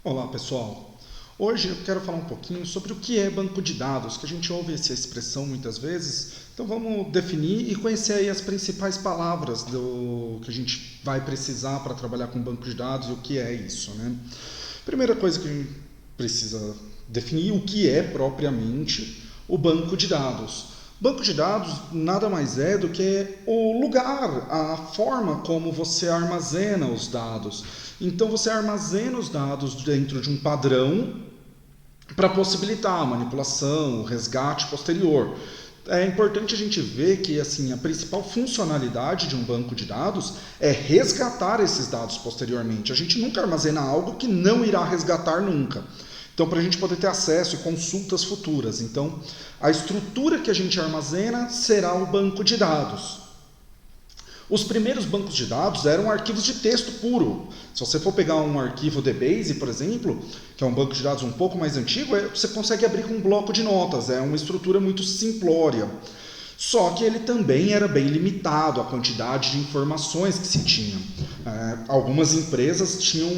Olá pessoal, hoje eu quero falar um pouquinho sobre o que é banco de dados, que a gente ouve essa expressão muitas vezes, então vamos definir e conhecer aí as principais palavras que a gente vai precisar para trabalhar com banco de dados e o que é isso, né? Primeira coisa que a gente precisa definir o que é propriamente o banco de dados. Banco de dados nada mais é do que o lugar, a forma como você armazena os dados. Então você armazena os dados dentro de um padrão para possibilitar a manipulação, o resgate posterior. É importante a gente ver que assim, a principal funcionalidade de um banco de dados é resgatar esses dados posteriormente. A gente nunca armazena algo que não irá resgatar nunca. Então, para a gente poder ter acesso e consultas futuras. Então, a estrutura que a gente armazena será o banco de dados. Os primeiros bancos de dados eram arquivos de texto puro. Se você for pegar um arquivo DBase, por exemplo, que é um banco de dados um pouco mais antigo, você consegue abrir com um bloco de notas. É uma estrutura muito simplória. Só que ele também era bem limitado a quantidade de informações que se tinha. Algumas empresas tinham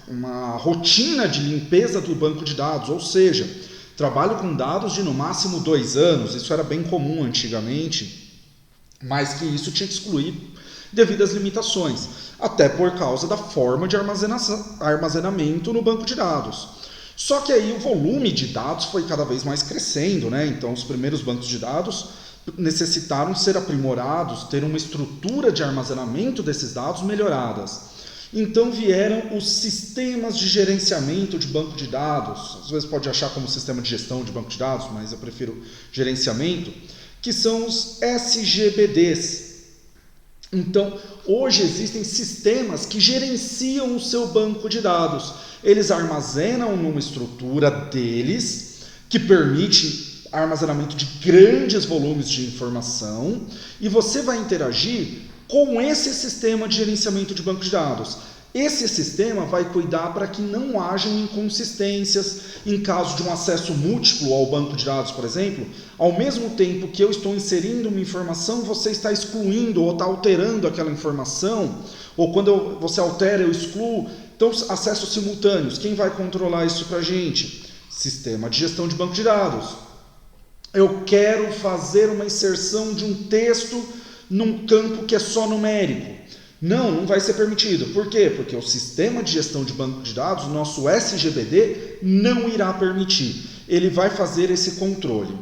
uma rotina de limpeza do banco de dados, ou seja, trabalho com dados de no máximo 2 anos, isso era bem comum antigamente, mas que isso tinha que excluir devido às limitações, até por causa da forma de armazenamento no banco de dados. Só que aí o volume de dados foi cada vez mais crescendo, né? Então os primeiros bancos de dados necessitaram ser aprimorados, ter uma estrutura de armazenamento desses dados melhoradas. Então vieram os sistemas de gerenciamento de banco de dados, às vezes pode achar como sistema de gestão de banco de dados, mas eu prefiro gerenciamento, que são os SGBDs. Então, hoje existem sistemas que gerenciam o seu banco de dados. Eles armazenam numa estrutura deles, que permite armazenamento de grandes volumes de informação, e você vai interagir com esse sistema de gerenciamento de banco de dados. Esse sistema vai cuidar para que não hajam inconsistências em caso de um acesso múltiplo ao banco de dados, por exemplo. Ao mesmo tempo que eu estou inserindo uma informação, você está excluindo ou está alterando aquela informação, ou quando você altera, eu excluo. Então, acessos simultâneos. Quem vai controlar isso para a gente? Sistema de gestão de banco de dados. Eu quero fazer uma inserção de um texto num campo que é só numérico. Não vai ser permitido. Por quê? Porque o sistema de gestão de banco de dados, o nosso SGBD, não irá permitir. Ele vai fazer esse controle.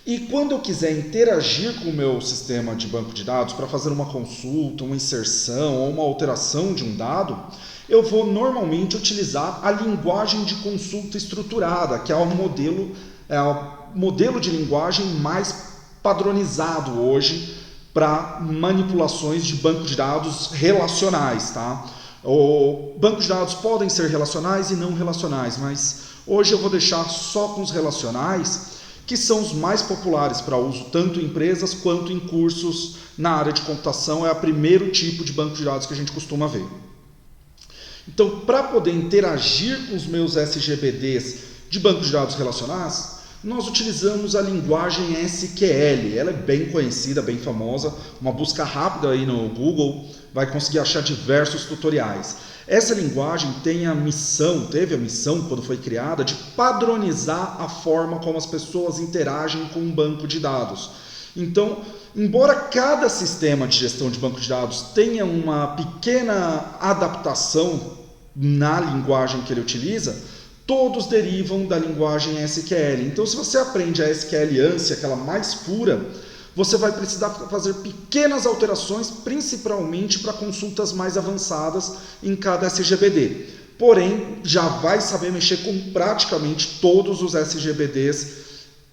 E quando eu quiser interagir com o meu sistema de banco de dados para fazer uma consulta, uma inserção ou uma alteração de um dado, eu vou normalmente utilizar a linguagem de consulta estruturada, que é o modelo de linguagem mais padronizado hoje para manipulações de banco de dados relacionais, tá? O banco de dados podem ser relacionais e não relacionais, mas hoje eu vou deixar só com os relacionais, que são os mais populares para uso tanto em empresas quanto em cursos na área de computação. É o primeiro tipo de banco de dados que a gente costuma ver. Então, para poder interagir com os meus SGBDs de banco de dados relacionais, nós utilizamos a linguagem SQL. Ela é bem conhecida, bem famosa. Uma busca rápida aí no Google vai conseguir achar diversos tutoriais. Essa linguagem teve a missão, quando foi criada, de padronizar a forma como as pessoas interagem com um banco de dados. Então, embora cada sistema de gestão de banco de dados tenha uma pequena adaptação na linguagem que ele utiliza, todos derivam da linguagem SQL. Então, se você aprende a SQL ANSI, aquela mais pura, você vai precisar fazer pequenas alterações, principalmente para consultas mais avançadas em cada SGBD. Porém, já vai saber mexer com praticamente todos os SGBDs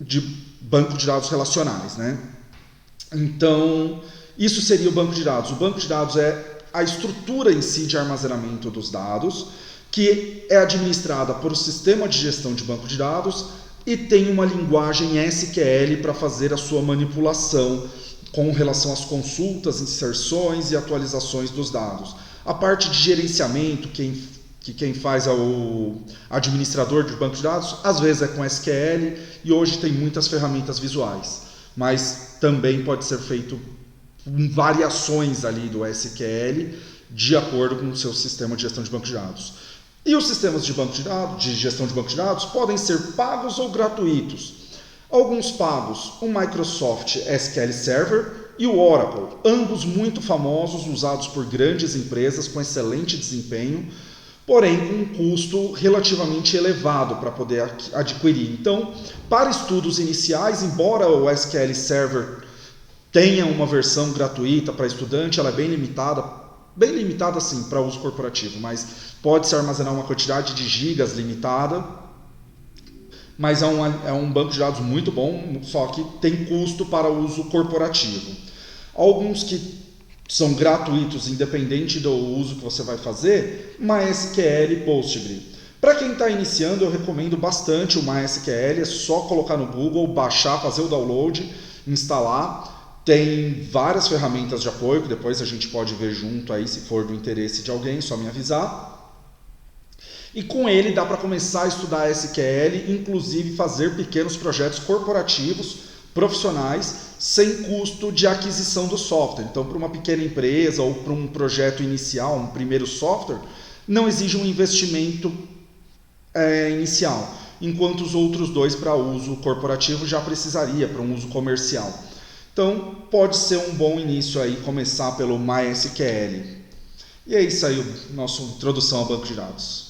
de banco de dados relacionais, né? Então, isso seria o banco de dados. O banco de dados é a estrutura em si de armazenamento dos dados, que é administrada por um sistema de gestão de banco de dados e tem uma linguagem SQL para fazer a sua manipulação com relação às consultas, inserções e atualizações dos dados. A parte de gerenciamento, quem faz é o administrador de banco de dados, às vezes é com SQL, e hoje tem muitas ferramentas visuais, mas também pode ser feito variações ali do SQL de acordo com o seu sistema de gestão de banco de dados. E os sistemas de banco de dados, de gestão de banco de dados, podem ser pagos ou gratuitos. Alguns pagos, o Microsoft SQL Server e o Oracle, ambos muito famosos, usados por grandes empresas com excelente desempenho, porém com um custo relativamente elevado para poder adquirir. Então, para estudos iniciais, embora o SQL Server tenha uma versão gratuita para estudante, ela é bem limitada sim para uso corporativo, mas pode-se armazenar uma quantidade de gigas limitada, mas é um banco de dados muito bom, só que tem custo para uso corporativo. Alguns que são gratuitos, independente do uso que você vai fazer, MySQL e Postgre. Para quem está iniciando, eu recomendo bastante o MySQL, é só colocar no Google, baixar, fazer o download, instalar. Tem várias ferramentas de apoio, que depois a gente pode ver junto aí, se for do interesse de alguém, só me avisar. E com ele dá para começar a estudar SQL, inclusive fazer pequenos projetos corporativos, profissionais, sem custo de aquisição do software. Então, para uma pequena empresa ou para um projeto inicial, um primeiro software, não exige um investimento inicial, enquanto os outros dois para uso corporativo já precisaria, para um uso comercial. Então, pode ser um bom início aí começar pelo MySQL. E é isso aí, nossa introdução ao banco de dados.